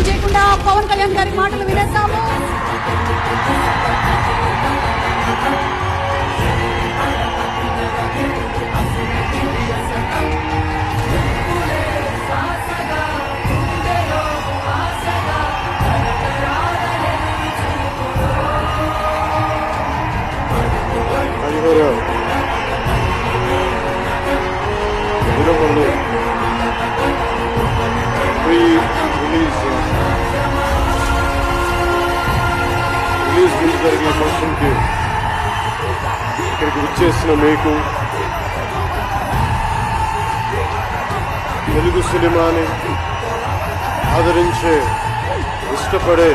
ఆలస్యం చేయకుండా పవన్ కళ్యాణ్ గారి మాటలు వినేద్దాము. రిలీజ్ జరిగే ఫంక్షన్కి ఇక్కడికి విచ్చేసిన మీకు, తెలుగు సినిమాని ఆదరించే ఇష్టపడే